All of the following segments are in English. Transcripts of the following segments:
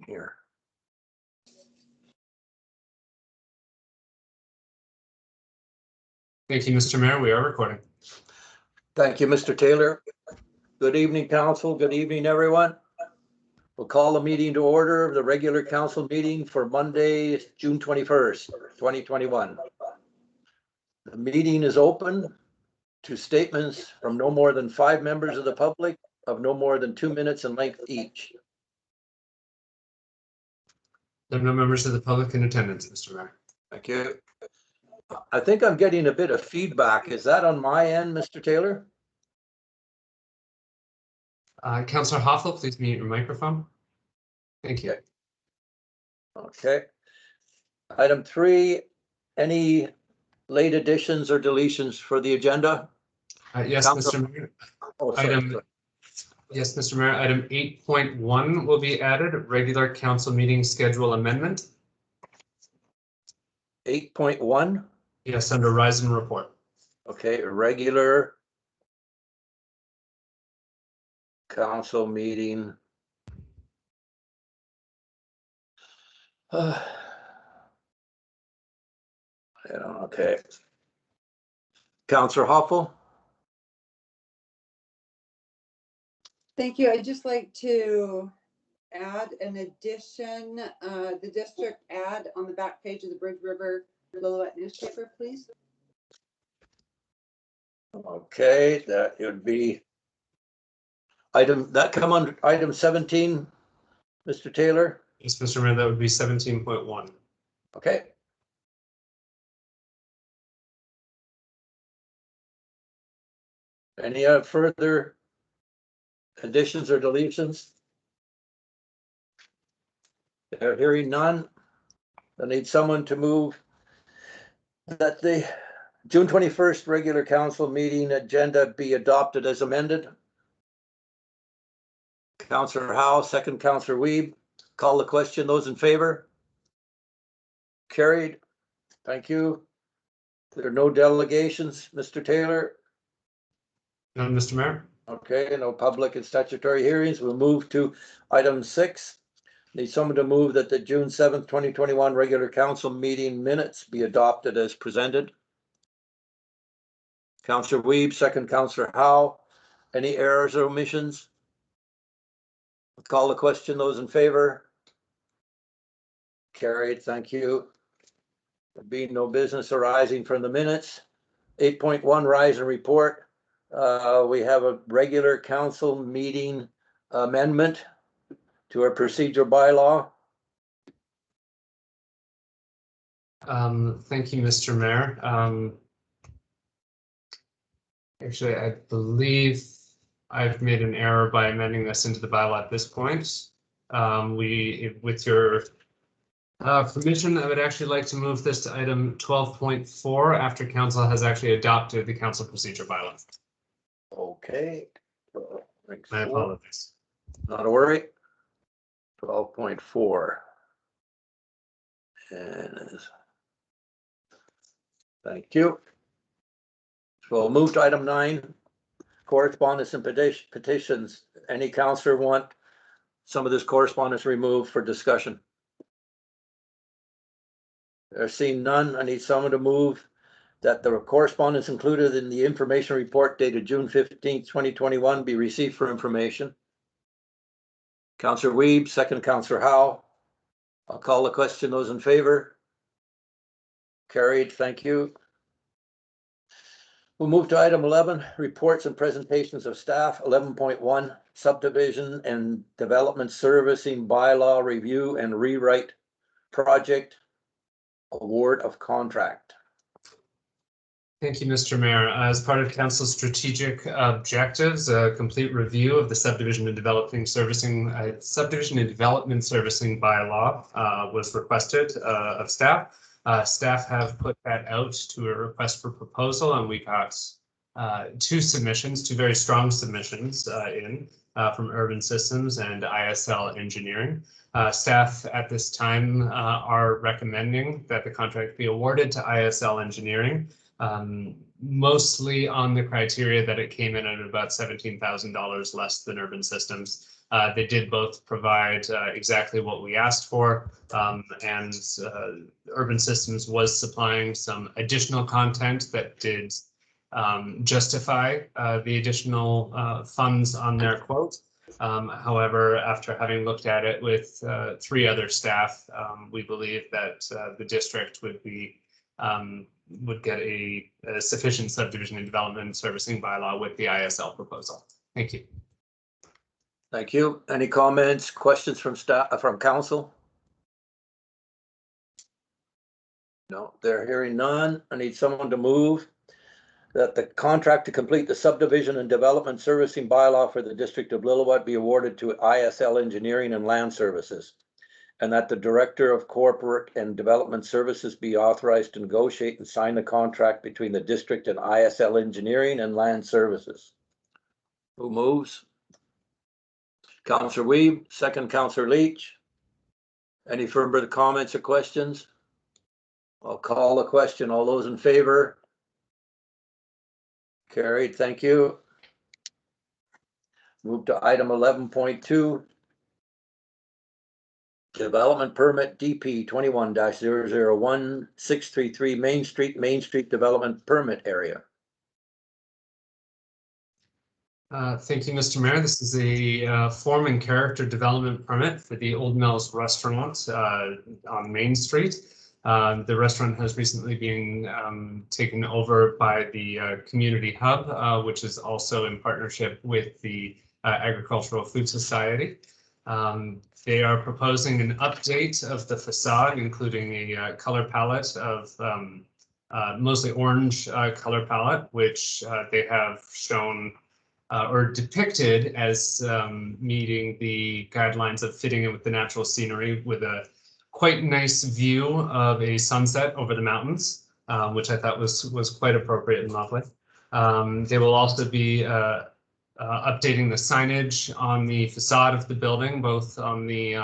here. Thank you, Mr. Mayor. We are recording. Thank you, Mr. Taylor. Good evening, council. Good evening, everyone. We'll call the meeting to order, the regular council meeting for Monday, June 21st, 2021. The meeting is open to statements from no more than 5 members of the public of no more than 2 minutes in length each. There are no members of the public in attendance, Mr. Mayor. Thank you. I think I'm getting a bit of feedback. Is that on my end, Mr. Taylor? Councillor Hoffel, please mute your microphone. Thank you. Okay. Item 3, any late additions or deletions for the agenda? Yes, Council. Mr. Mayor. Oh, sorry. Yes, Mr. Mayor. Item 8.1 will be added. Regular council meeting schedule amendment. 8.1. Yes, under Rise and Report. Okay, regular council meeting. Okay. Councillor Hoffel. Thank you. I'd just like to add an addition, the district ad on the back page of the Bridge River Lillooet newspaper, please. Okay, that would be item that come under item 17, Mr. Taylor. Yes, Mr. Mayor, that would be 17.1. Okay. Any further additions or deletions? They're hearing none. I need someone to move that the June 21st regular council meeting agenda be adopted as amended. Councillor Howe, second. Councillor Wiebe. Call the question. Those in favor? Carried. Thank you. There are no delegations, Mr. Taylor. No, Mr. Mayor. Okay, no public and statutory hearings. We'll move to item 6. Need someone to move that the June 7th, 2021 regular council meeting minutes be adopted as presented. Councillor Wiebe, second. Councillor Howe. Any errors or omissions? Call the question. Those in favor? Carried. Thank you. There being no business arising from the minutes. 8.1 Rise and Report. We have a regular council meeting amendment to our procedural bylaw. Thank you, Mr. Mayor. Actually, I believe I've made an error by amending this into the bylaw at this point. With your permission, I would actually like to move this to item 12.4 after council has actually adopted the council procedure bylaw. Okay. My apologies. Not a worry. 12.4. And thank you. So we'll move to item 9, correspondence and petitions. Any councillor want some of this correspondence removed for discussion? There's seeing none. I need someone to move that the correspondence included in the information report dated June 15th, 2021 be received for information. Councillor Wiebe, second. Councillor Howe. I'll call the question. Those in favor? Carried. Thank you. We'll move to item 11, reports and presentations of staff. 11.1, subdivision and development servicing bylaw review and rewrite project award of contract. Thank you, Mr. Mayor. As part of council's strategic objectives, a complete review of the subdivision and development servicing bylaw was requested of staff. Staff have put that out to a request for proposal, and we got two very strong submissions from Urban Systems and ISL Engineering. Staff at this time are recommending that the contract be awarded to ISL Engineering, mostly on the criteria that it came in at about $17,000 less than Urban Systems. They did both provide exactly what we asked for, and Urban Systems was supplying some additional content that did justify the additional funds on their quote. However, after having looked at it with 3 other staff, we believe that the district would get a sufficient subdivision and development servicing bylaw with the ISL proposal. Thank you. Thank you. Any comments, questions from staff, from council? No, they're hearing none. I need someone to move that the contract to complete the subdivision and development servicing bylaw for the District of Lillooet be awarded to ISL Engineering and Land Services, and that the Director of Corporate and Development Services be authorized to negotiate and sign the contract between the district and ISL Engineering and Land Services. Who moves? Councillor Wiebe, second Councillor Leach. Any further comments or questions? I'll call the question. All those in favor? Carried, thank you. Move to item 11.2. Development permit DP 21-001 633 Main Street Development Permit Area. Thank you, Mr. Mayor. This is a form and character development permit for the Old Mills Restaurant on Main Street. The restaurant has recently been taken over by the Community Hub, which is also in partnership with the Agricultural Food Society. They are proposing an update of the facade, including a color palette of mostly orange color palette, which they have shown or depicted as meeting the guidelines of fitting in with the natural scenery, with a quite nice view of a sunset over the mountains, which I thought was quite appropriate and lovely. They will also be updating the signage on the facade of the building, both on the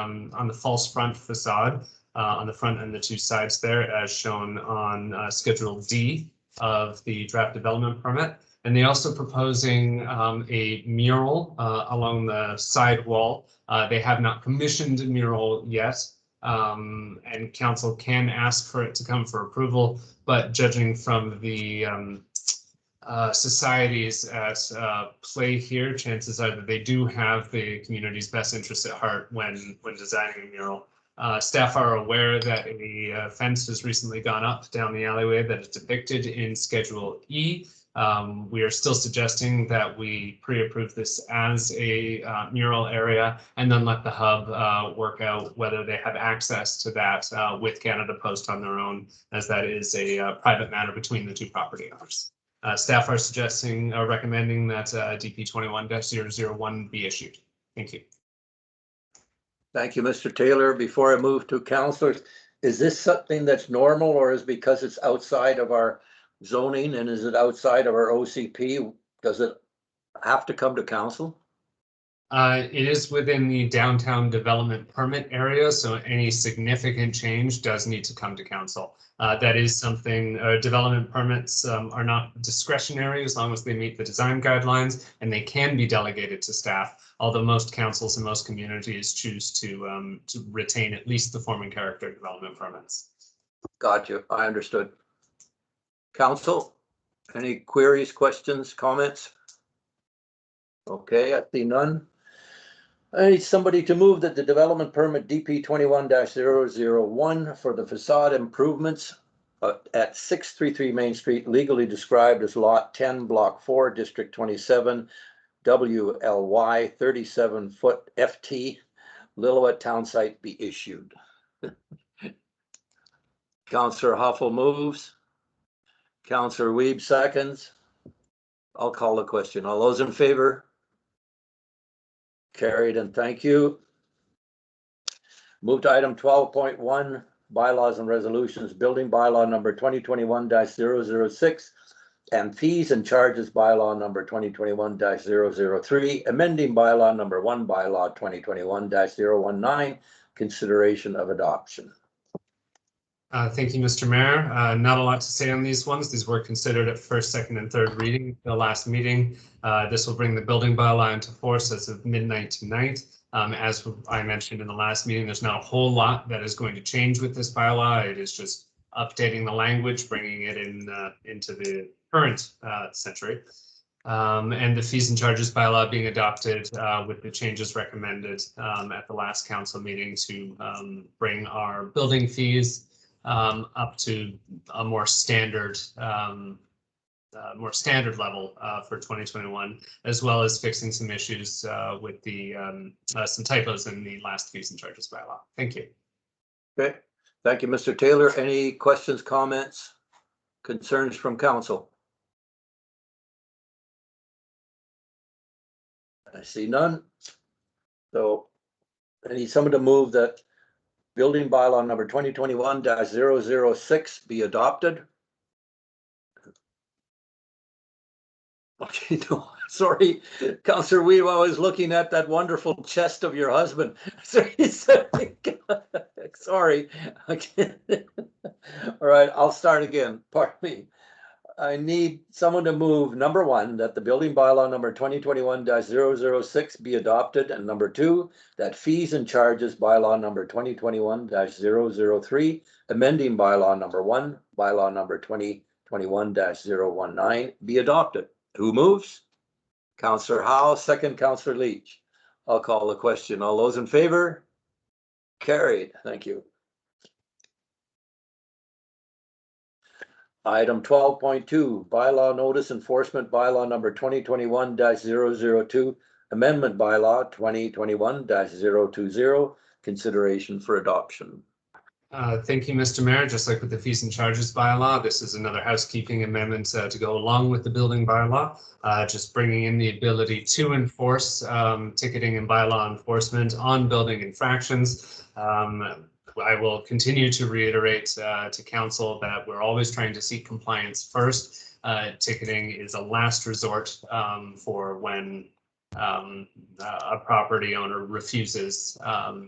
false front facade, on the front and the 2 sides there, as shown on Schedule D of the draft development permit. And they're also proposing a mural along the side wall. They have not commissioned a mural yet, and council can ask for it to come for approval, but judging from the societies at play here, chances are that they do have the community's best interests at heart when designing a mural. Staff are aware that a fence has recently gone up down the alleyway that is depicted in Schedule E. We are still suggesting that we pre-approve this as a mural area, and then let the hub work out whether they have access to that with Canada Post on their own, as that is a private matter between the 2 property owners. Staff are suggesting, recommending that DP 21-001 be issued. Thank you. Thank you, Mr. Taylor. Before I move to councillors, is this something that's normal, or is because it's outside of our zoning, and is it outside of our OCP? Does it have to come to council? It is within the downtown development permit area, so any significant change does need to come to council. That is something, development permits are not discretionary as long as they meet the design guidelines, and they can be delegated to staff, although most councils and most communities choose to retain at least the form and character development permits. Got you. I understood. Council, any queries, questions, comments? Okay, I see none. I need somebody to move that the development permit DP 21-001 for the facade improvements at 633 Main Street, legally described as Lot 10, Block 4, District 27, WLY 37-foot FT, Lillooet Town Site be issued. Councillor Huffel moves. Councillor Wiebe seconds. I'll call the question. All those in favor? Carried, and thank you. Move to item 12.1, bylaws and resolutions, building bylaw number 2021-006 and fees and charges bylaw number 2021-003, amending bylaw number 1, bylaw 2021-019, consideration of adoption. Thank you, Mr. Mayor. Not a lot to say on these ones. These were considered at first, second, and third reading the last meeting. This will bring the building bylaw into force as of midnight tonight. As I mentioned in the last meeting, there's not a whole lot that is going to change with this bylaw. It is just updating the language, bringing it in into the current century. And the fees and charges bylaw being adopted with the changes recommended at the last council meeting to bring our building fees up to a more standard level for 2021, as well as fixing some issues with the some typos in the last fees and charges bylaw. Thank you. Okay, thank you, Mr. Taylor. Any questions, comments, concerns from council? I see none. So I need someone to move that building bylaw number 2021-006 be adopted. Okay, no, sorry, Councillor Weed, I was looking at that wonderful chest of your husband. Sorry. Okay. All right, I'll start again. Pardon me. I need someone to move number 1, that the building bylaw number 2021-006 be adopted, and number 2, that fees and charges bylaw number 2021-003, amending bylaw number 1, bylaw number 2021-019 be adopted. Who moves? Councillor Howe, second Councillor Leach. I'll call the question. All those in favor? Carried. Thank you. Item 12.2, bylaw notice enforcement bylaw number 2021-002, amendment bylaw 2021-020, consideration for adoption. Thank you, Mr. Mayor. Just like with the fees and charges bylaw, this is another housekeeping amendment to go along with the building bylaw, just bringing in the ability to enforce ticketing and bylaw enforcement on building infractions. I will continue to reiterate to council that we're always trying to seek compliance first. Ticketing is a last resort for when a property owner refuses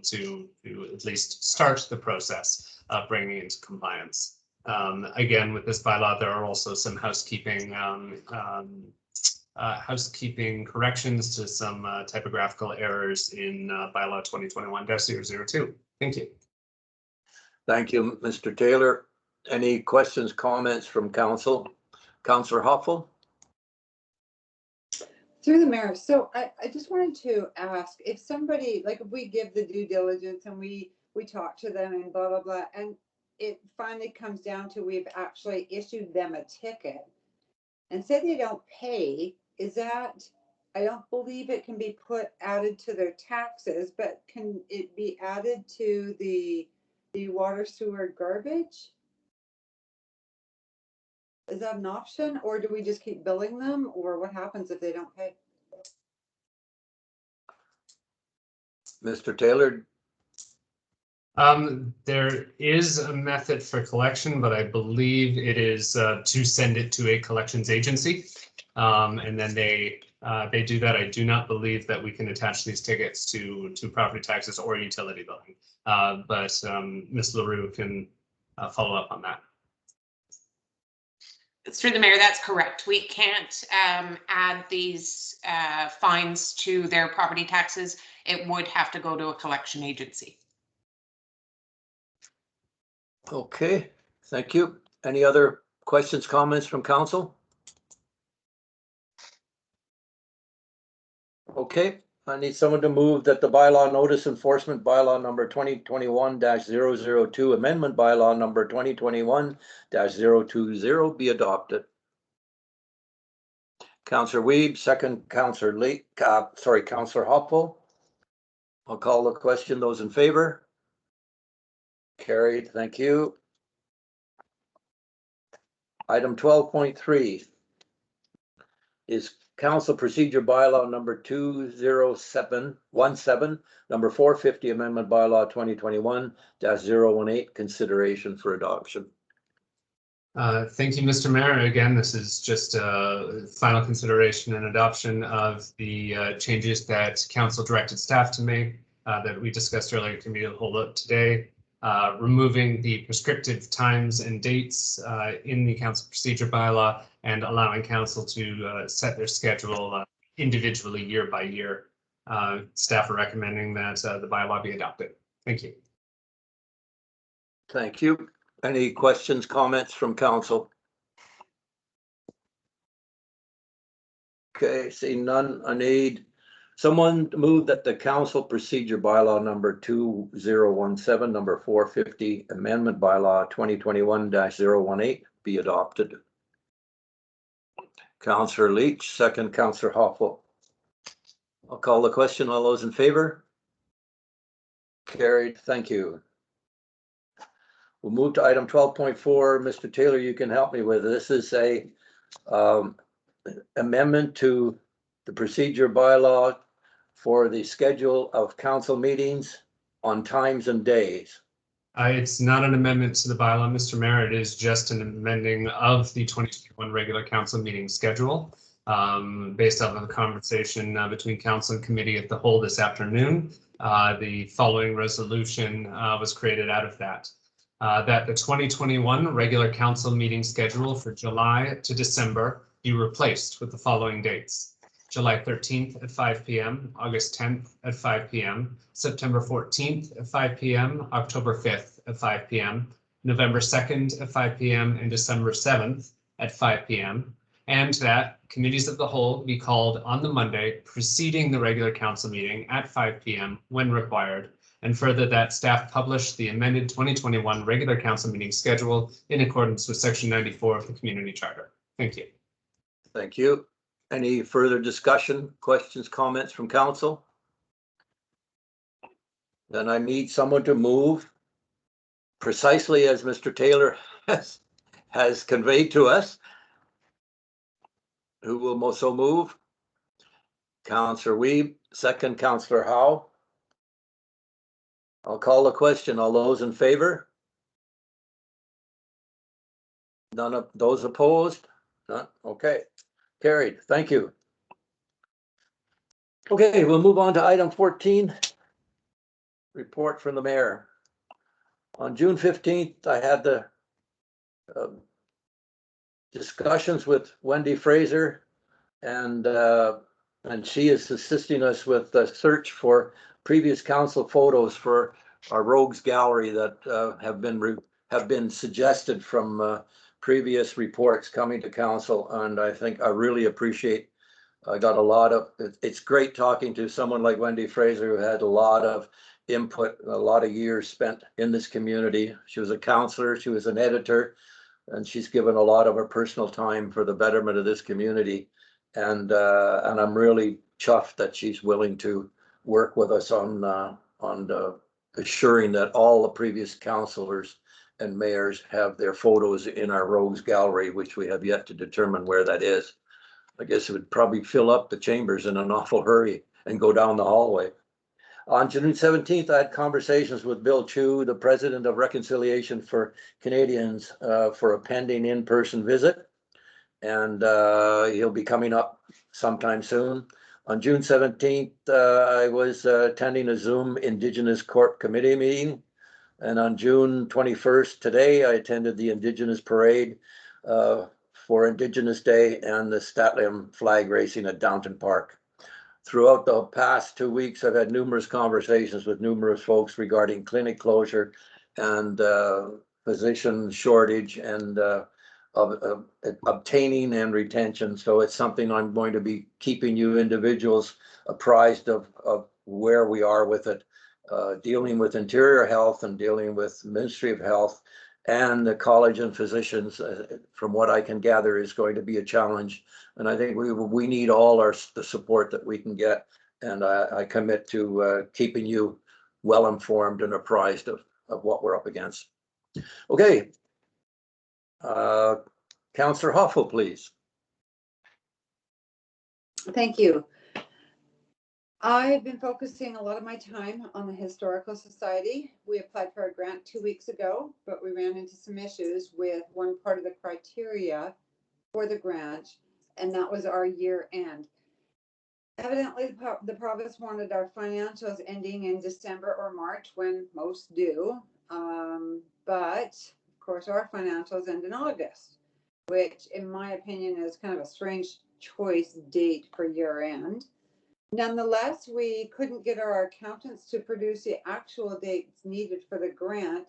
to at least start the process of bringing it into compliance. Again, with this bylaw, there are also some housekeeping corrections to some typographical errors in bylaw 2021-002. Thank you. Thank you, Mr. Taylor. Any questions, comments from council? Councillor Hoffel? Through the mayor. So I just wanted to ask if somebody, like if we give the due diligence and we talk to them and blah, blah, blah, and it finally comes down to we've actually issued them a ticket and say they don't pay, is that, I don't believe it can be added to their taxes, but can it be added to the water, sewer, garbage? Is that an option, or do we just keep billing them, or what happens if they don't pay? Mr. Taylor? There is a method for collection, but I believe it is to send it to a collections agency, and then they do that. I do not believe that we can attach these tickets to property taxes or utility billing, but Ms. LaRue can follow up on that. Through the mayor, that's correct. We can't add these fines to their property taxes. It would have to go to a collection agency. Okay, thank you. Any other questions, comments from council? Okay, I need someone to move that the bylaw notice enforcement bylaw number 2021-002, amendment bylaw number 2021-020 be adopted. Councillor Weeb, second Councillor Councillor Hoppel. I'll call the question. Those in favor? Carried, thank you. Item 12.3 is Council Procedure Bylaw number 20717, number 450 Amendment Bylaw 2021-018, consideration for adoption. Thank you, Mr. Mayor. Again, this is just a final consideration and adoption of the changes that council directed staff to make that we discussed earlier. Can be hold up today, removing the prescriptive times and dates in the council procedure bylaw and allowing council to set their schedule individually year by year. Staff are recommending that the bylaw be adopted. Thank you. Thank you. Any questions, comments from council? Okay, seeing none, I need someone to move that the council procedure bylaw number 2017, number 450, amendment bylaw 2021-018 be adopted. Councillor Leach, second. Councillor Hoffel. I'll call the question. All those in favor? Carried. Thank you. We'll move to item 12.4. Mr. Taylor, you can help me with this. Is a amendment to the procedure bylaw for the schedule of council meetings on times and days. It's not an amendment to the bylaw, Mr. Mayor. It is just an amending of the 2021 regular council meeting schedule. Based off of the conversation between council and committee at the whole this afternoon, the following resolution was created out of that. That the 2021 regular council meeting schedule for July to December be replaced with the following dates: July 13th at 5 p.m., August 10th at 5 p.m., September 14th at 5 p.m., October 5th at 5 p.m., November 2nd at 5 p.m., and December 7th at 5 p.m., and that committees of the whole be called on the Monday preceding the regular council meeting at 5 p.m. when required, and further that staff publish the amended 2021 regular council meeting schedule in accordance with section 94 of the community charter. Thank you. Thank you. Any further discussion, questions, comments from council? Then I need someone to move precisely as Mr. Taylor has conveyed to us. Who will also move? Councillor Weeb, second. Councillor Howe. I'll call the question. All those in favor? None of those opposed? None. Okay. Carried. Thank you. Okay, we'll move on to item 14. Report from the mayor. On June 15th, I had the discussions with Wendy Fraser, and she is assisting us with the search for previous council photos for our rogues gallery that have been suggested from previous reports coming to council, and I think I really appreciate. I got a lot of. It's great talking to someone like Wendy Fraser, who had a lot of input, a lot of years spent in this community. She was a counselor, she was an editor, and she's given a lot of her personal time for the betterment of this community. And I'm really chuffed that she's willing to work with us on assuring that all the previous councillors and mayors have their photos in our rogues gallery, which we have yet to determine where that is. I guess it would probably fill up the chambers in an awful hurry and go down the hallway. On June 17th, I had conversations with Bill Chu, the president of Reconciliation for Canadians, for a pending in-person visit. And he'll be coming up sometime soon. On June 17th, I was attending a Zoom Indigenous Corp Committee meeting. And on June 21st, today, I attended the Indigenous Parade for Indigenous Day and the Statliam flag racing at Downton Park. Throughout the past 2 weeks, I've had numerous conversations with numerous folks regarding clinic closure and physician shortage and of obtaining and retention. So it's something I'm going to be keeping you individuals apprised of where we are with it, dealing with Interior Health and dealing with Ministry of Health and the College and Physicians. From what I can gather, is going to be a challenge. And I think we need all the support that we can get. And I commit to keeping you well informed and apprised of what we're up against. Okay. Councillor Hoffel, please. Thank you. I've been focusing a lot of my time on the Historical Society. We applied for a grant 2 weeks ago, but we ran into some issues with one part of the criteria for the grant, and that was our year end. Evidently, the province wanted our financials ending in December or March, when most do. But of course, our financials end in August, which in my opinion is kind of a strange choice date for year end. Nonetheless, we couldn't get our accountants to produce the actual dates needed for the grant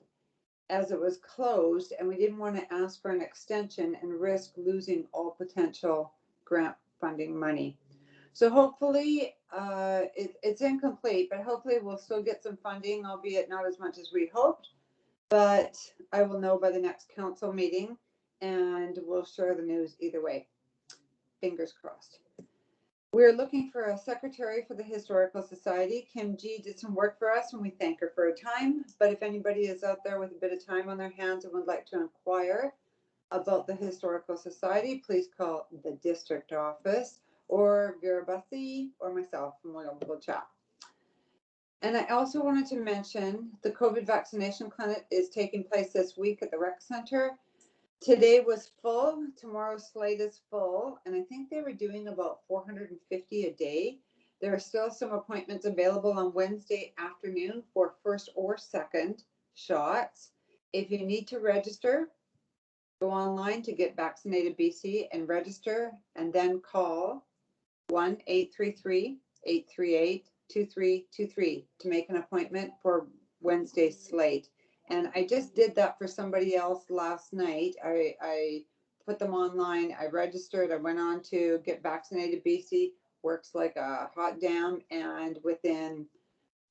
as it was closed, and we didn't want to ask for an extension and risk losing all potential grant funding money. So hopefully, it's incomplete, but hopefully we'll still get some funding, albeit not as much as we hoped. But I will know by the next council meeting, and we'll share the news either way. Fingers crossed. We're looking for a secretary for the Historical Society. Kim G did some work for us and we thank her for her time. But if anybody is out there with a bit of time on their hands and would like to inquire about the Historical Society, please call the district office or Vera Bussey or myself and we'll chat. And I also wanted to mention the COVID vaccination clinic is taking place this week at the rec center. Today was full, tomorrow's slate is full, and I think they were doing about 450 a day. There are still some appointments available on Wednesday afternoon for first or second shots. If you need to register, go online to Get Vaccinated BC and register, and then call 1-833-838-2323 to make an appointment for Wednesday's slate. And I just did that for somebody else last night. I put them online, I registered, I went on to Get Vaccinated BC, works like a hot damn, and within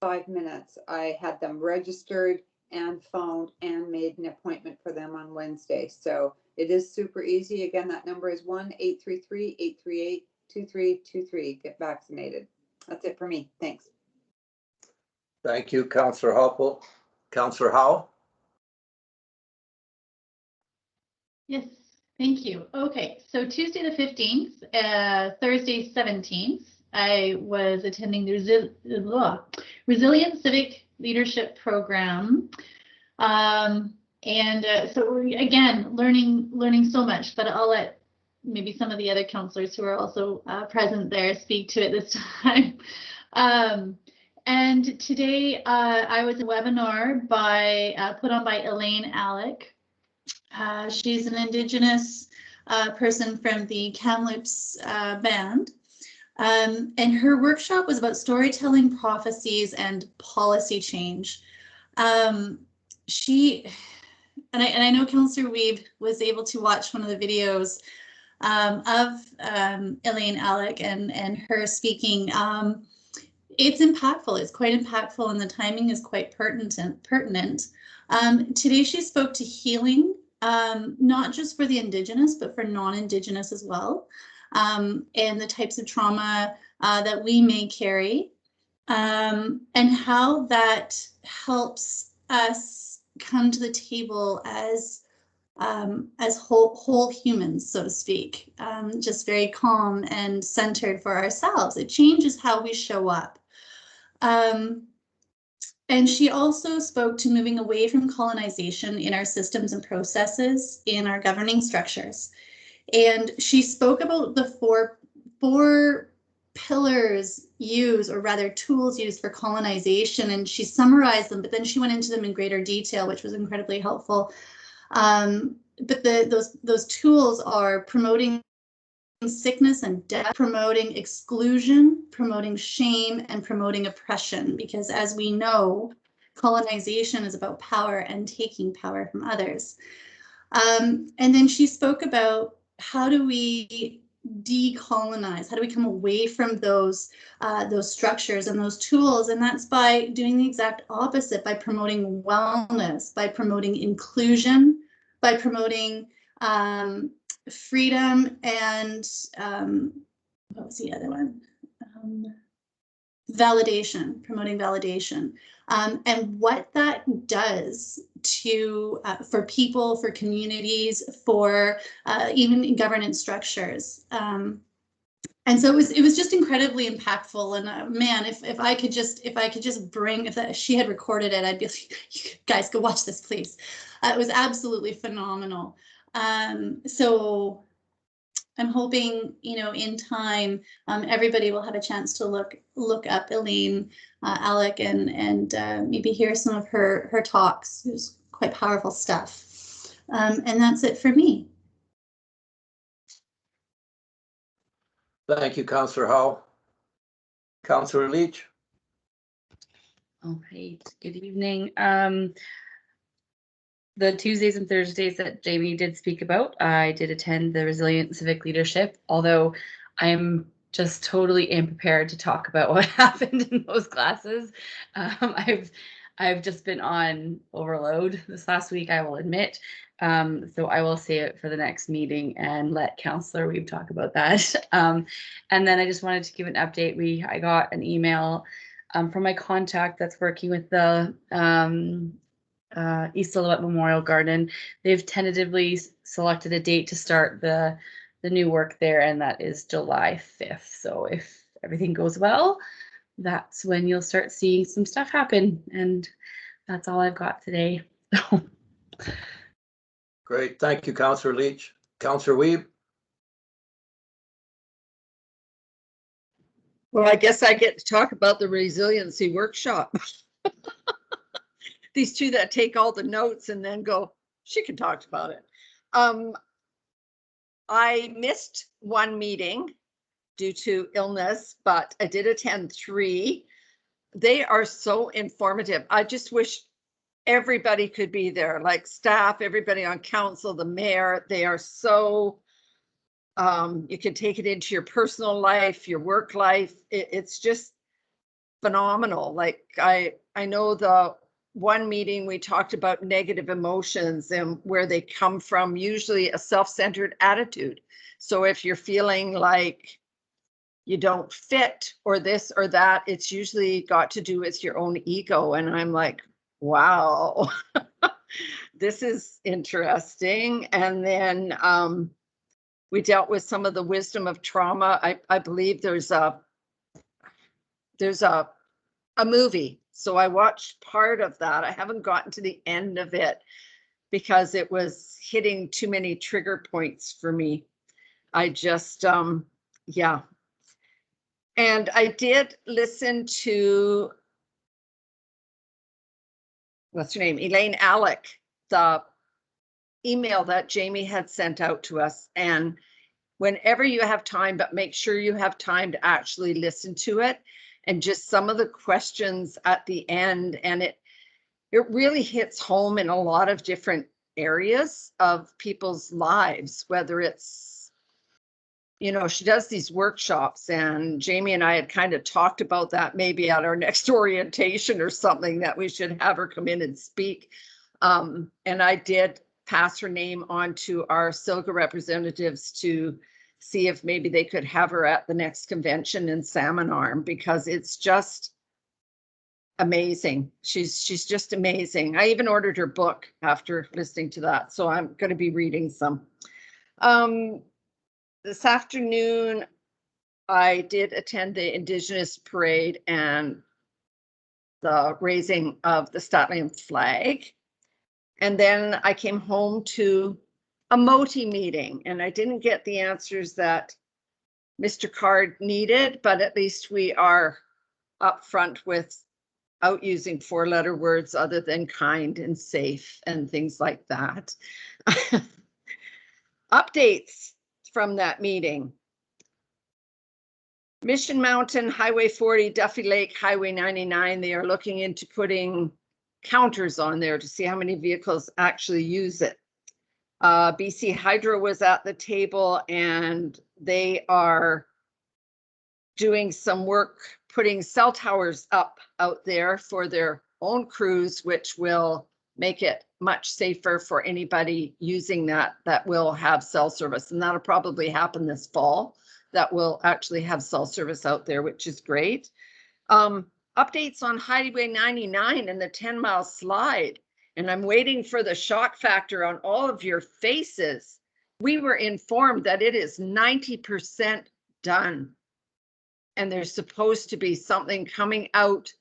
5 minutes, I had them registered and phoned and made an appointment for them on Wednesday. So it is super easy. Again, that number is 1-833-838-2323. Get vaccinated. That's it for me. Thanks. Thank you, Councillor Hoppel. Councillor Howe? Yes, thank you. Okay, so Tuesday the 15th, Thursday 17th, I was attending the Resilient Civic Leadership Program. So we're, again, learning so much, but I'll let maybe some of the other counselors who are also present there speak to it this time. And today I was in a webinar put on by Elaine Alec. She's an Indigenous person from the Kamloops band. And her workshop was about storytelling, prophecies, and policy change. And I know Councillor Weeb was able to watch one of the videos of Elaine Alec and her speaking. It's impactful. It's quite impactful, and the timing is quite pertinent. Today she spoke to healing, not just for the Indigenous, but for non-Indigenous as well, and the types of trauma that we may carry, and how that helps us come to the table as whole humans, so to speak, just very calm and centered for ourselves. It changes how we show up. And she also spoke to moving away from colonization in our systems and processes in our governing structures. And she spoke about the four pillars used, or rather tools used for colonization, and she summarized them, but then she went into them in greater detail, which was incredibly helpful. But those tools are promoting sickness and death, promoting exclusion, promoting shame, and promoting oppression, because as we know, colonization is about power and taking power from others. And then she spoke about how do we decolonize, how do we come away from those structures and those tools, and that's by doing the exact opposite, by promoting wellness, by promoting inclusion, by promoting freedom, and what was the other one? Validation, promoting validation, and what that does to for people, for communities, for even in governance structures. And so it was just incredibly impactful. And man, if I could just bring, if she had recorded it, I'd be like, you guys go watch this, please. It was absolutely phenomenal. So I'm hoping, in time, everybody will have a chance to look up Elaine Alec and maybe hear some of her talks. It was quite powerful stuff. And that's it for me. Thank you, Councillor Howe. Councillor Leach. All right, good evening. The Tuesdays and Thursdays that Jamie did speak about, I did attend the Resilient Civic Leadership, although I am just totally unprepared to talk about what happened in those classes. I've just been on overload this last week, I will admit. So I will say it for the next meeting and let Councillor Weeb talk about that. And then I just wanted to give an update. I got an email from my contact that's working with the East Silhouette Memorial Garden. They've tentatively selected a date to start the new work there, and that is July 5th. So if everything goes well, that's when you'll start seeing some stuff happen. And that's all I've got today. Great. Thank you, Councillor Leach. Councillor Weeb. Well, I guess I get to talk about the resiliency workshop. These two that take all the notes and then go, she can talk about it. I missed one meeting due to illness, but I did attend 3. They are so informative. I just wish everybody could be there, like staff, everybody on council, the mayor. They are so, you can take it into your personal life, your work life. It's just phenomenal. Like I know the one meeting we talked about negative emotions and where they come from, usually a self-centered attitude. So if you're feeling like you don't fit or this or that, it's usually got to do with your own ego. And I'm like, wow, this is interesting. And then we dealt with some of the wisdom of trauma. I believe there's a movie. So I watched part of that. I haven't gotten to the end of it because it was hitting too many trigger points for me. I just, yeah. And I did listen to, what's her name? Elaine Alec, the email that Jamie had sent out to us. And whenever you have time, but make sure you have time to actually listen to it. And just some of the questions at the end, and it really hits home in a lot of different areas of people's lives, whether it's, you know, she does these workshops, and Jamie and I had kind of talked about that maybe at our next orientation or something, that we should have her come in and speak. And I did pass her name on to our SILGA representatives to see if maybe they could have her at the next convention in Salmon Arm, because it's just amazing. She's just amazing. I even ordered her book after listening to that, so I'm going to be reading some. This afternoon, I did attend the Indigenous Parade and the raising of the Statlium flag. And then I came home to a MOTI meeting, and I didn't get the answers that Mr. Card needed, but at least we are upfront without using 4-letter words other than kind and safe and things like that. Updates from that meeting. Mission Mountain, Highway 40, Duffy Lake, Highway 99, they are looking into putting counters on there to see how many vehicles actually use it. BC Hydro was at the table, and they are doing some work putting cell towers up out there for their own crews, which will make it much safer for anybody using that will have cell service. And that'll probably happen this fall, that will actually have cell service out there, which is great. Updates on Highway 99 and the 10-mile slide. And I'm waiting for the shock factor on all of your faces. We were informed that it is 90% done. And there's supposed to be something coming out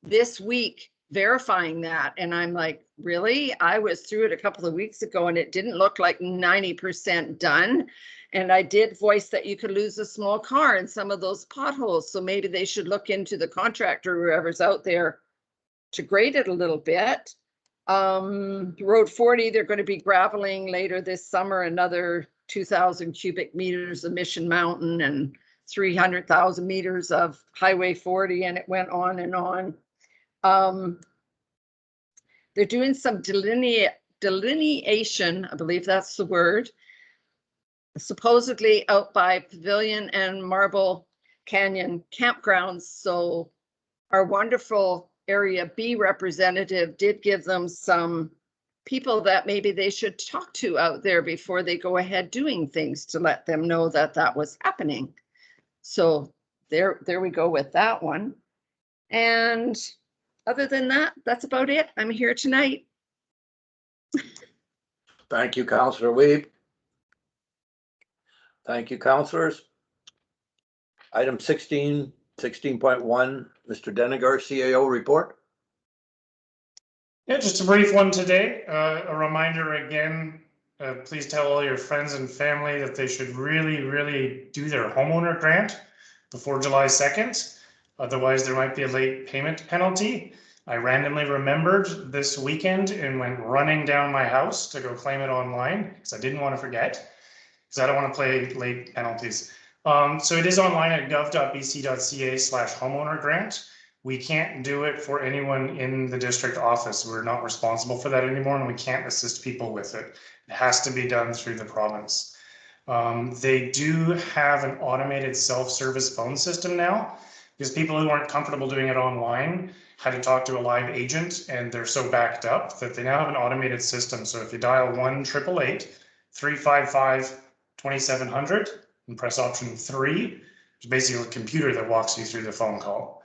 this week verifying that. And I'm like, really? I was through it a couple of weeks ago and it didn't look like 90% done. And I did voice that you could lose a small car in some of those potholes. So maybe they should look into the contractor, whoever's out there, to grade it a little bit. Road 40, they're going to be graveling later this summer, another 2,000 cubic meters of Mission Mountain and 300,000 meters of Highway 40, and it went on and on. They're doing some delineation, I believe that's the word, supposedly out by Pavilion and Marble Canyon campgrounds. So our wonderful Area B representative did give them some people that maybe they should talk to out there before they go ahead doing things, to let them know that that was happening. So there we go with that one. And other than that, that's about it. I'm here tonight. Thank you, Councillor Weeb. Thank you, councillors. Item 16.1, Mr. Deniger, CAO report. Yeah, just a brief one today. A reminder again, please tell all your friends and family that they should really do their homeowner grant before July 2nd. Otherwise, there might be a late payment penalty. I randomly remembered this weekend and went running down my house to go claim it online because I didn't want to forget, because I don't want to pay late penalties. So it is online at gov.bc.ca/homeowner grant. We can't do it for anyone in the district office. We're not responsible for that anymore, and we can't assist people with it. It has to be done through the province. They do have an automated self-service phone system now, because people who aren't comfortable doing it online had to talk to a live agent, and they're so backed up that they now have an automated system. So if you dial 1-888-355-2700 and press option 3, it's basically a computer that walks you through the phone call.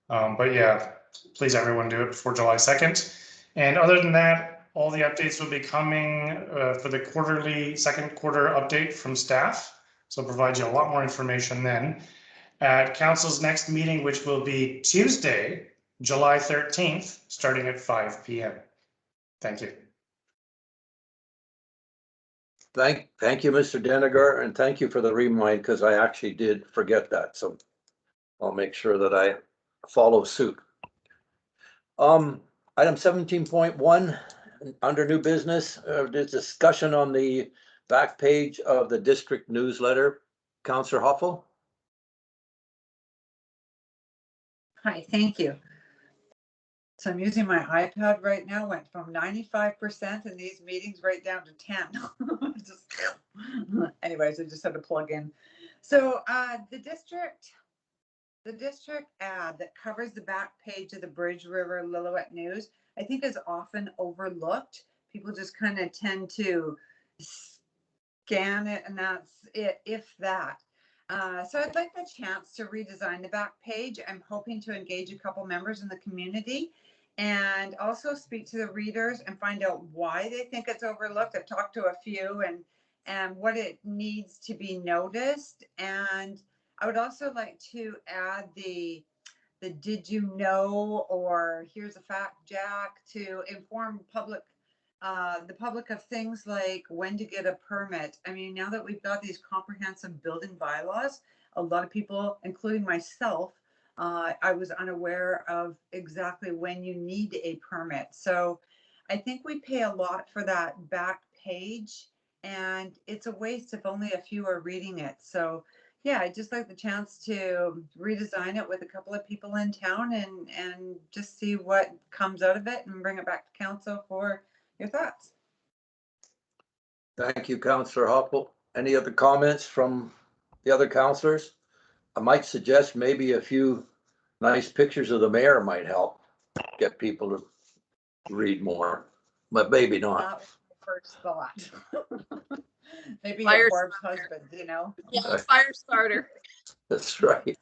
But yeah, please everyone do it before July 2nd. And other than that, all the updates will be coming for the quarterly second quarter update from staff. So I'll provide you a lot more information then. At council's next meeting, which will be Tuesday, July 13th, starting at 5 p.m. Thank you. Thank you, Mr. Deniger, and thank you for the remind, because I actually did forget that. So I'll make sure that I follow suit. Item 17.1, under new business, there's discussion on the back page of the district newsletter. Councillor Hoffel. Hi, thank you. So I'm using my iPad right now, went from 95% in these meetings right down to 10. Anyways, I just had to plug in. So the district ad that covers the back page of the Bridge River Lillooet News, I think is often overlooked. People just kind of tend to scan it, and that's it, if that. So I'd like the chance to redesign the back page. I'm hoping to engage a couple members in the community and also speak to the readers and find out why they think it's overlooked. I've talked to a few and what it needs to be noticed. And I would also like to add the did you know, or here's a fact, Jack, to inform the public of things like when to get a permit. I mean, now that we've got these comprehensive building bylaws, a lot of people, including myself, I was unaware of exactly when you need a permit. So I think we pay a lot for that back page, and it's a waste if only a few are reading it. So yeah, I'd just like the chance to redesign it with a couple of people in town and just see what comes out of it and bring it back to council for your thoughts. Thank you, Councillor Hoppel. Any other comments from the other councillors? I might suggest maybe a few nice pictures of the mayor might help get people to read more, but maybe not. That was my first thought. Maybe Fire a Barb's husband, you know? Yeah, fire starter. That's right.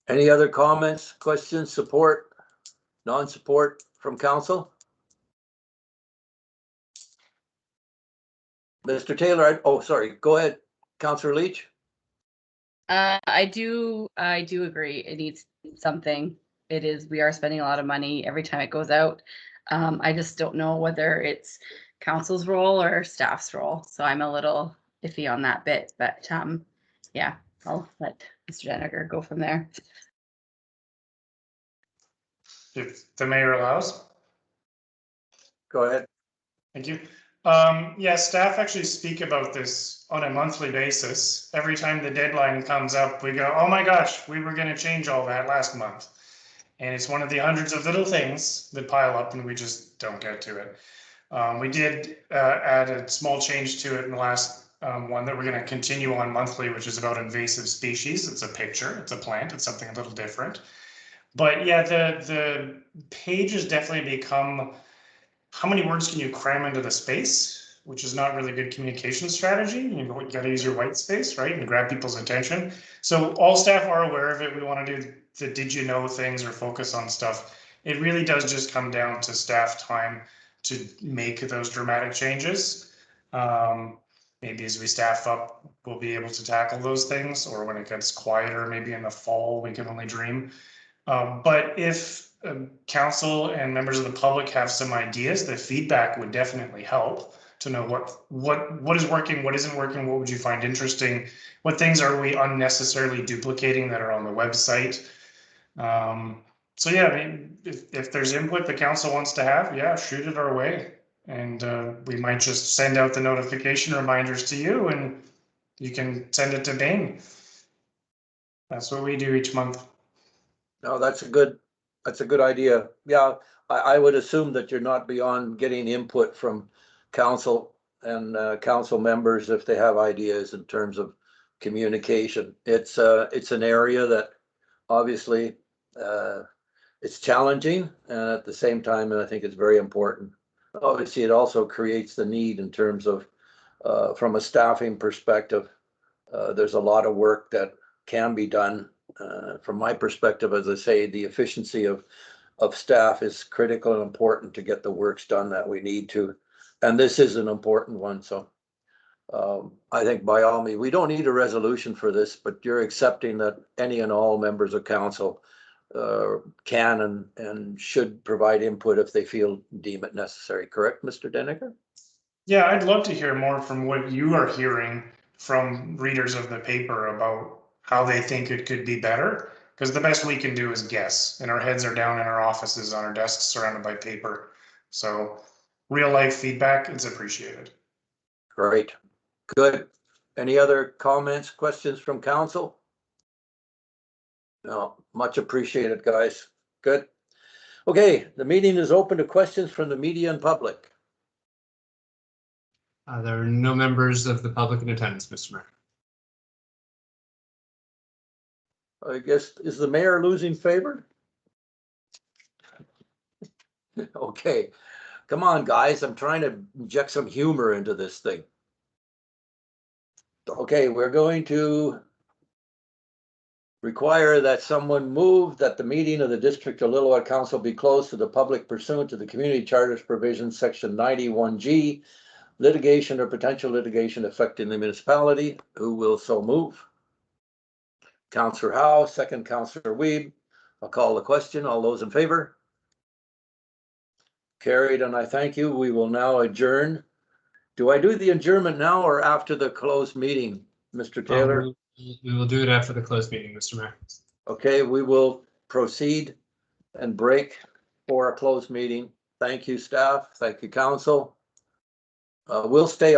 Any other comments, questions, support, non-support from council? Mr. Taylor, oh, sorry, go ahead, Councillor Leach. I do agree. It needs something. We are spending a lot of money every time it goes out. I just don't know whether it's council's role or staff's role. So I'm a little iffy on that bit, but yeah, I'll let Mr. Deniger go from there. If the mayor allows. Go ahead. Thank you. Yeah, staff actually speak about this on a monthly basis. Every time the deadline comes up, we go, oh my gosh, we were gonna change all that last month. And it's one of the hundreds of little things that pile up and we just don't get to it. We did add a small change to it in the last one that we're gonna continue on monthly, which is about invasive species. It's a picture, it's a plant, it's something a little different. But yeah, the page has definitely become, how many words can you cram into the space, which is not really good communication strategy. You gotta use your white space, right, and grab people's attention. So all staff are aware of it. We want to do the did you know things or focus on stuff. It really does just come down to staff time to make those dramatic changes. Maybe as we staff up, we'll be able to tackle those things, or when it gets quieter, maybe in the fall, we can only dream. But if council and members of the public have some ideas, the feedback would definitely help to know what is working, what isn't working, what would you find interesting, what things are we unnecessarily duplicating that are on the website. So yeah, I mean, if there's input the council wants to have, yeah, shoot it our way. And we might just send out the notification reminders to you and you can send it to Bing. That's what we do each month. No, that's a good idea. Yeah, I would assume that you're not beyond getting input from council and council members if they have ideas in terms of communication. It's an area that obviously it's challenging, and at the same time, I think it's very important. Obviously, it also creates the need in terms of from a staffing perspective. There's a lot of work that can be done. From my perspective, as I say, the efficiency of staff is critical and important to get the works done that we need to. And this is an important one. So I think by all means, we don't need a resolution for this, but you're accepting that any and all members of council can and should provide input if they deem it necessary. Correct, Mr. Deniker? Yeah, I'd love to hear more from what you are hearing from readers of the paper about how they think it could be better. Because the best we can do is guess, and our heads are down in our offices on our desks surrounded by paper. So real life feedback is appreciated. Great, good. Any other comments, questions from council? No, much appreciated, guys. Good. Okay, the meeting is open to questions from the media and public. There are no members of the public in attendance, Mr. Mayor. I guess, is the mayor losing favor? Okay, come on, guys. I'm trying to inject some humor into this thing. Okay, we're going to require that someone move that the meeting of the District of Lillooet Council be closed to the public pursuant to the Community Charters provision, section 91G, litigation or potential litigation affecting the municipality. Who will so move? Councillor Howe, second Councillor Wiebe. I'll call the question. All those in favor? Carried, and I thank you. We will now adjourn. Do I do the adjournment now or after the closed meeting, Mr. Taylor? We will do it after the closed meeting, Mr. Mayor. Okay, we will proceed and break for a closed meeting. Thank you, staff. Thank you, council. We'll stay on.